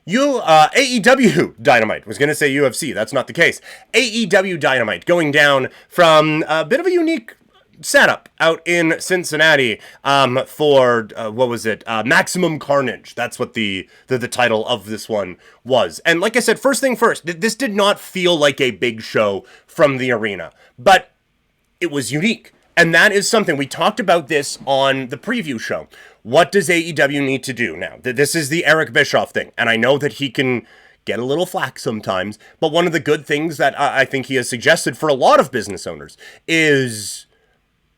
AEW Dynamite. Was going to say UFC. That's not the case. AEW Dynamite going down from a bit of a unique setup out in Cincinnati for what was it? Maximum Carnage. That's what the title of this one was. And like I said, first thing first, this did not feel like a big show from the arena, but it was unique. And that is something we talked about this on the preview show. What does AEW need to do now? This is the Eric Bischoff thing, and I know that he can get a little flack sometimes, but one of the good things that I think he has suggested for a lot of business owners is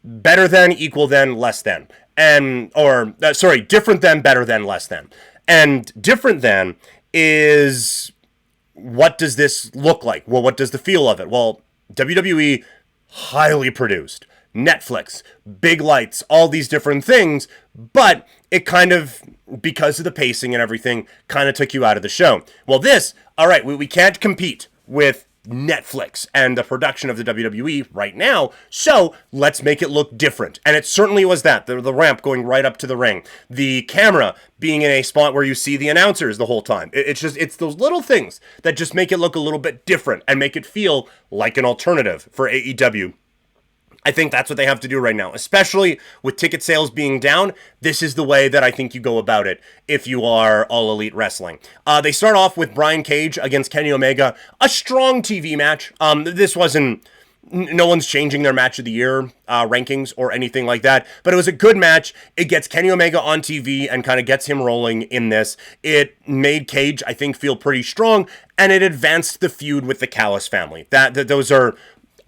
better than, equal than, less than. Different than, better than, less than. And different than is, what does this look like? Well, what does the feel of it? Well, WWE, highly produced. Netflix, big lights, all these different things, but it kind of, because of the pacing and everything, kind of took you out of the show. Well, this, all right, we can't compete with Netflix and the production of the WWE right now, so let's make it look different. And it certainly was that. The ramp going right up to the ring. The camera being in a spot where you see the announcers the whole time. It's those little things that just make it look a little bit different and make it feel like an alternative for AEW. I think that's what they have to do right now, especially with ticket sales being down. This is the way that I think you go about it if you are All Elite Wrestling. They start off with Brian Cage against Kenny Omega, a strong TV match. This wasn't, no one's changing their match of the year rankings or anything like that, but it was a good match. It gets Kenny Omega on TV and kind of gets him rolling in this. It made Cage, I think, feel pretty strong, and it advanced the feud with the Callis family. Those are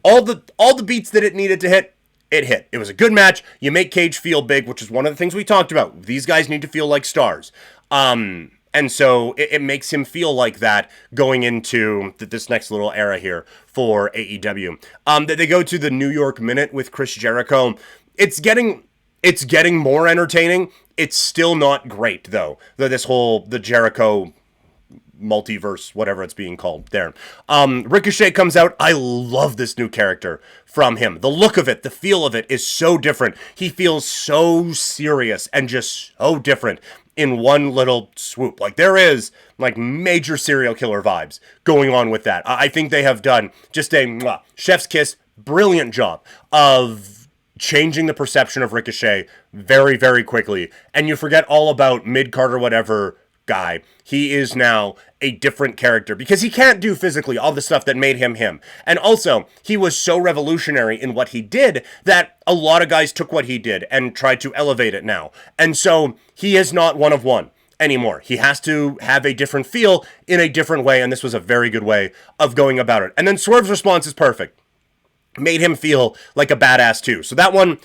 all the beats that it needed to hit, it hit. It was a good match. You make Cage feel big, which is one of the things we talked about. These guys need to feel like stars. And so it makes him feel like that going into this next little era here for AEW. They go to the New York Minute with Chris Jericho. It's getting more entertaining. It's still not great, though. The Jericho multiverse, whatever it's being called there. Ricochet comes out. I love this new character from him. The look of it, the feel of it is so different. He feels so serious and just so different in one little swoop. Like, there is like major serial killer vibes going on with that. I think they have done just a chef's kiss, brilliant job of changing the perception of Ricochet very, very quickly. And you forget all about mid-card or whatever guy. He is now a different character because he can't do physically all the stuff that made him him. And also, he was so revolutionary in what he did that a lot of guys took what he did and tried to elevate it now. And so he is not one of one anymore. He has to have a different feel in a different way, and this was a very good way of going about it. And then Swerve's response is perfect. Made him feel like a badass too. So that one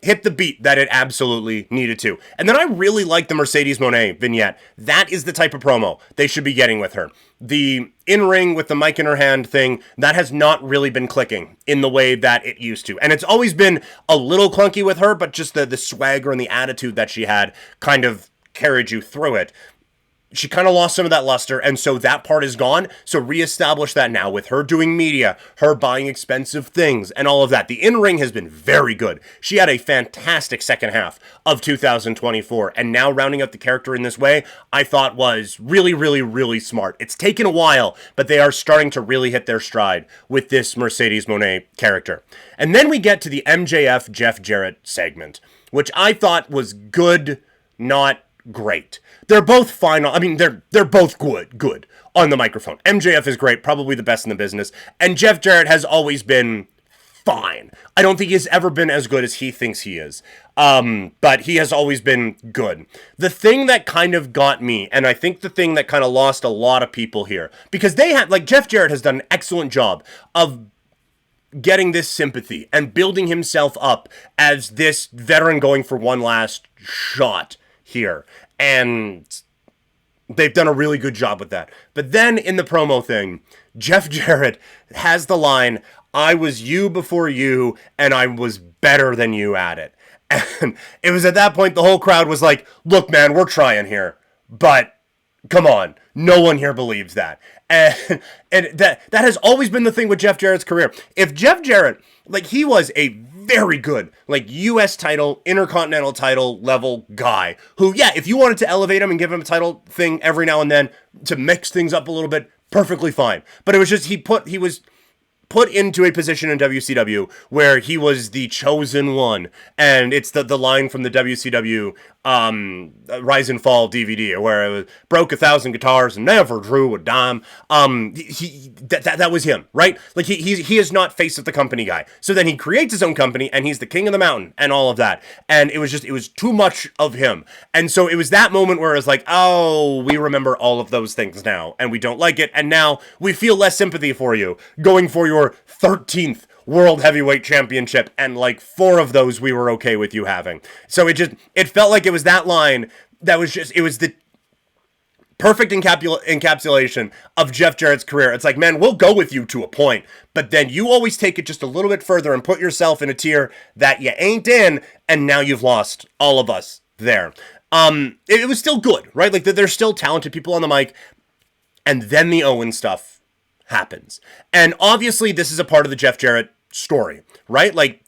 hit the beat that it absolutely needed to. And then I really like the Mercedes Mone vignette. That is the type of promo they should be getting with her. The in-ring with the mic in her hand thing, that has not really been clicking in the way that it used to. And it's always been a little clunky with her, but just the swagger and the attitude that she had kind of carried you through it. She kind of lost some of that luster, and so that part is gone. So reestablish that now with her doing media, her buying expensive things, and all of that. The in-ring has been very good. She had a fantastic second half of 2024, and now rounding out the character in this way, I thought was really, really, really smart. It's taken a while, but they are starting to really hit their stride with this Mercedes Mone character. And then we get to the MJF Jeff Jarrett segment, which I thought was good, not great. They're both fine. I mean, they're both good on the microphone. MJF is great, probably the best in the business, and Jeff Jarrett has always been fine. I don't think he's ever been as good as he thinks he is, but he has always been good. The thing that kind of got me, and I think the thing that kind of lost a lot of people here, because they had, like, Jeff Jarrett has done an excellent job of getting this sympathy and building himself up as this veteran going for one last shot here, and they've done a really good job with that. But then in the promo thing, Jeff Jarrett has the line, "I was you before you, and I was better than you at it." And it was at that point the whole crowd was like, "Look, man, we're trying here, but come on, no one here believes that." And that has always been the thing with Jeff Jarrett's career. If Jeff Jarrett, like, he was a very good, like US title, intercontinental title level guy who, yeah, if you wanted to elevate him and give him a title thing every now and then to mix things up a little bit, perfectly fine. But it was just, he was put into a position in WCW where he was the chosen one. And it's the line from the WCW Rise and Fall DVD where it was, broke 1,000 guitars and never drew a dime. That was him, right? Like he is not face of the company guy. So then he creates his own company and he's the king of the mountain and all of that. And it was too much of him. And so it was that moment where it was like, oh, we remember all of those things now and we don't like it. And now we feel less sympathy for you going for your 13th World Heavyweight Championship, and like 4 of those we were okay with you having. So it felt like it was that line that was just, it was the perfect encapsulation of Jeff Jarrett's career. It's like, man, we'll go with you to a point, but then you always take it just a little bit further and put yourself in a tier that you ain't in, and now you've lost all of us there. It was still good, right? Like there's still talented people on the mic, and then the Owen stuff happens. And obviously this is a part of the Jeff Jarrett story, right? Like,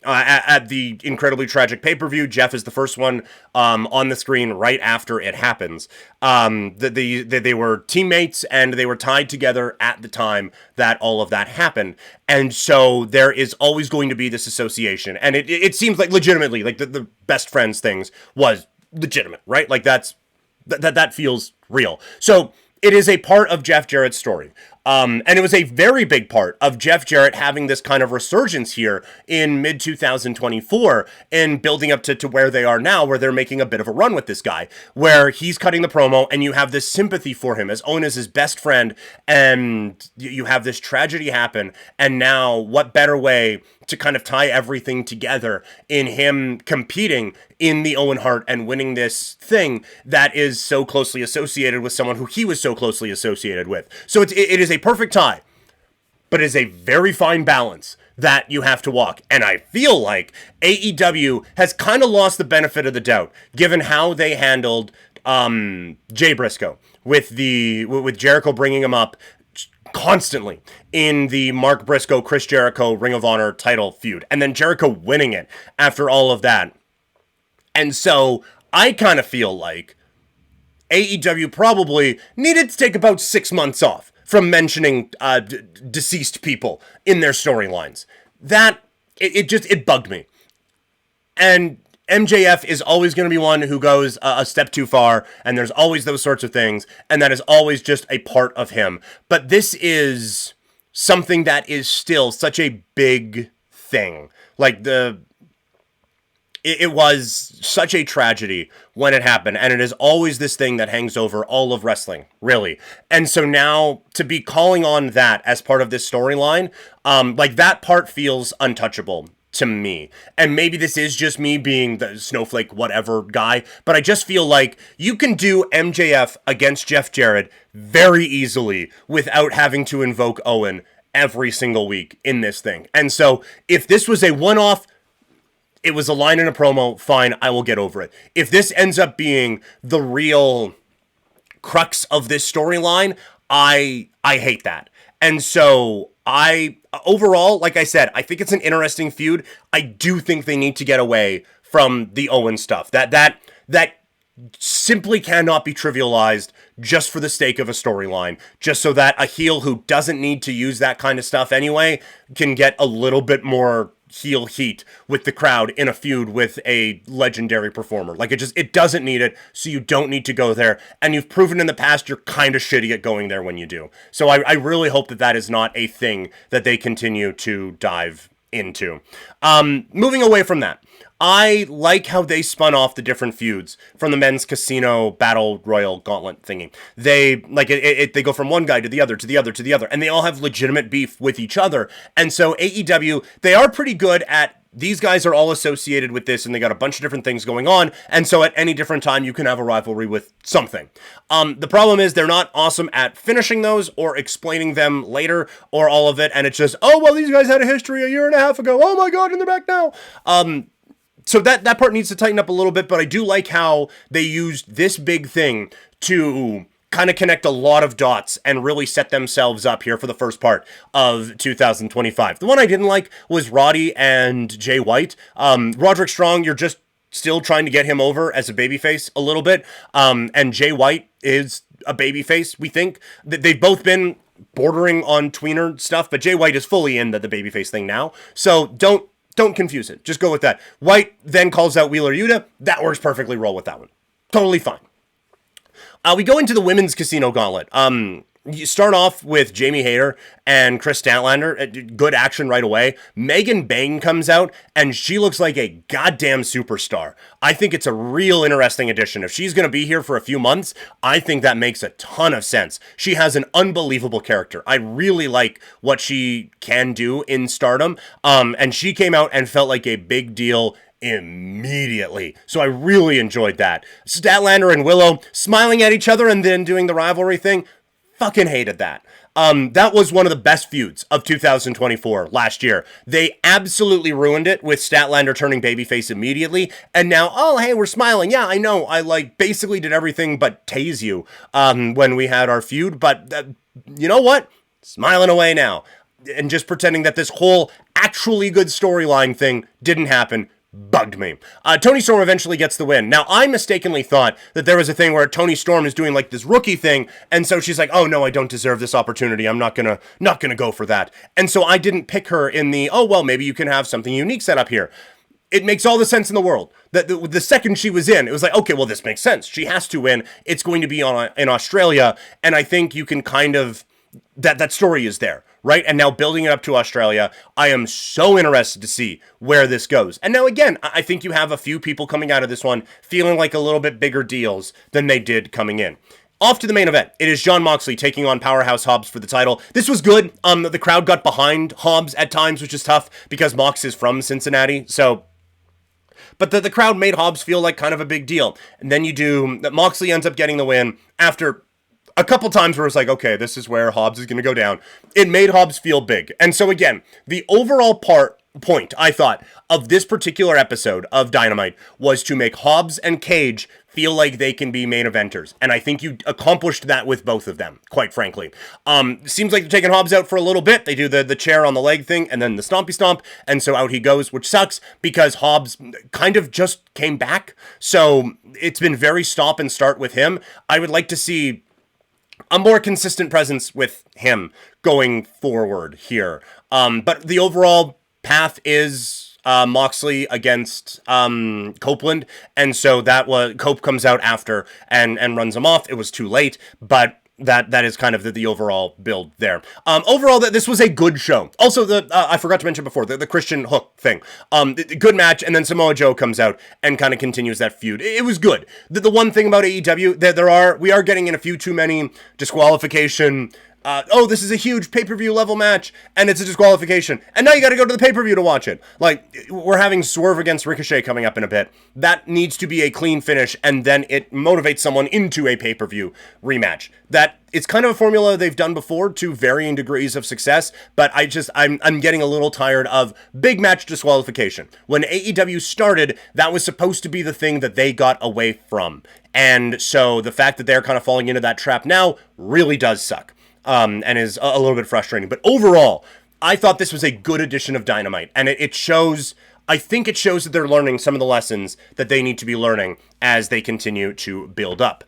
at the incredibly tragic pay-per-view, Jeff is the first one on the screen right after it happens. They were teammates and they were tied together at the time that all of that happened. And so there is always going to be this association. And it seems like legitimately, like the best friends things was legitimate, right? Like that feels real. So it is a part of Jeff Jarrett's story. And it was a very big part of Jeff Jarrett having this kind of resurgence here in mid-2024 and building up to where they are now, where they're making a bit of a run with this guy, where he's cutting the promo and you have this sympathy for him as Owen is his best friend, and you have this tragedy happen, and now what better way to kind of tie everything together in him competing in the Owen Hart and winning this thing that is so closely associated with someone who he was so closely associated with. So it is a perfect tie, but it is a very fine balance that you have to walk. And I feel like AEW has kind of lost the benefit of the doubt, given how they handled Jay Briscoe with Jericho bringing him up constantly in the Mark Briscoe, Chris Jericho Ring of Honor title feud, and then Jericho winning it after all of that. And so I kind of feel like AEW probably needed to take about 6 months off from mentioning deceased people in their storylines. That, it bugged me. And MJF is always going to be one who goes a step too far, and there's always those sorts of things, and that is always just a part of him. But this is something that is still such a big thing. Like, it was such a tragedy when it happened, and it is always this thing that hangs over all of wrestling, really. And so now, to be calling on that as part of this storyline, like, that part feels untouchable to me. And maybe this is just me being the snowflake whatever guy, but I just feel like you can do MJF against Jeff Jarrett very easily without having to invoke Owen every single week in this thing. And so if this was a one-off, it was a line in a promo, fine, I will get over it. If this ends up being the real crux of this storyline, I hate that. And so overall, like I said, I think it's an interesting feud. I do think they need to get away from the Owen stuff. That simply cannot be trivialized just for the sake of a storyline, just so that a heel who doesn't need to use that kind of stuff anyway can get a little bit more heel heat with the crowd in a feud with a legendary performer. Like, it doesn't need it, so you don't need to go there. And you've proven in the past you're kind of shitty at going there when you do. So I really hope that is not a thing that they continue to dive into. Moving away from that, I like how they spun off the different feuds from the men's casino battle royal gauntlet thingy. They they go from one guy to the other, to the other, to the other, and they all have legitimate beef with each other. And so AEW, they are pretty good at, these guys are all associated with this, and they got a bunch of different things going on, and so at any different time, you can have a rivalry with something. The problem is they're not awesome at finishing those, or explaining them later, or all of it, and it's just, oh, well, these guys had a history a year and a half ago, oh my god, and they're back now. So that part needs to tighten up a little bit, but I do like how they used this big thing to kind of connect a lot of dots and really set themselves up here for the first part of 2025. The one I didn't like was Roddy and Jay White. Roderick Strong, you're just still trying to get him over as a babyface a little bit. And Jay White is a babyface, we think. They've both been bordering on tweener stuff, but Jay White is fully in the babyface thing now. So don't confuse it. Just go with that. White then calls out Wheeler Yuta. That works perfectly. Roll with that one. Totally fine. We go into the women's casino gauntlet. You start off with Jamie Hayter and Chris Statlander. Good action right away. Megan Bayne comes out, and she looks like a goddamn superstar. I think it's a real interesting addition. If she's going to be here for a few months, I think that makes a ton of sense. She has an unbelievable character. I really like what she can do in Stardom. And she came out and felt like a big deal immediately. So I really enjoyed that. Statlander and Willow smiling at each other and then doing the rivalry thing. Fucking hated that. That was one of the best feuds of 2024 last year. They absolutely ruined it with Statlander turning babyface immediately. And now, oh, hey, we're smiling. Yeah, I know. I basically did everything but tase you when we had our feud. But you know what? Smiling away now. And just pretending that this whole actually good storyline thing didn't happen bugged me. Toni Storm eventually gets the win. Now, I mistakenly thought that there was a thing where Toni Storm is doing this rookie thing, and so she's like, oh no, I don't deserve this opportunity. I'm not gonna go for that. And so I didn't pick her in the, oh well, maybe you can have something unique set up here. It makes all the sense in the world. That the second she was in, it was like, okay, well, this makes sense. She has to win. It's going to be in Australia, and I think you can kind of, that story is there. Right? And now building it up to Australia, I am so interested to see where this goes. And now again, I think you have a few people coming out of this one feeling like a little bit bigger deals than they did coming in. Off to the main event. It is Jon Moxley taking on Powerhouse Hobbs for the title. This was good. The crowd got behind Hobbs at times, which is tough because Mox is from Cincinnati. But the crowd made Hobbs feel like kind of a big deal. And then Moxley ends up getting the win after a couple times where it's like, okay, this is where Hobbs is going to go down. It made Hobbs feel big. And so again, the overall point, I thought, of this particular episode of Dynamite was to make Hobbs and Cage feel like they can be main eventers. And I think you accomplished that with both of them, quite frankly. Seems like they're taking Hobbs out for a little bit. They do the chair on the leg thing and then the stompy stomp. And so out he goes, which sucks because Hobbs kind of just came back. So it's been very stop and start with him. I would like to see a more consistent presence with him going forward here. But the overall path is Moxley against Copeland. And so Cope comes out after and runs him off. It was too late, but that is kind of the overall build there. Overall, this was a good show. Also, I forgot to mention before, the Christian Hook thing. Good match, and then Samoa Joe comes out and kind of continues that feud. It was good. The one thing about AEW, we are getting in a few too many disqualification. This is a huge pay-per-view level match, and it's a disqualification. And now you gotta go to the pay-per-view to watch it. We're having Swerve against Ricochet coming up in a bit. That needs to be a clean finish, and then it motivates someone into a pay-per-view rematch. It's kind of a formula they've done before to varying degrees of success, but I'm getting a little tired of big match disqualification. When AEW started, that was supposed to be the thing that they got away from. And so the fact that they're kind of falling into that trap now really does suck. And is a little bit frustrating. But overall, I thought this was a good edition of Dynamite. And it shows, I think it shows that they're learning some of the lessons that they need to be learning as they continue to build up.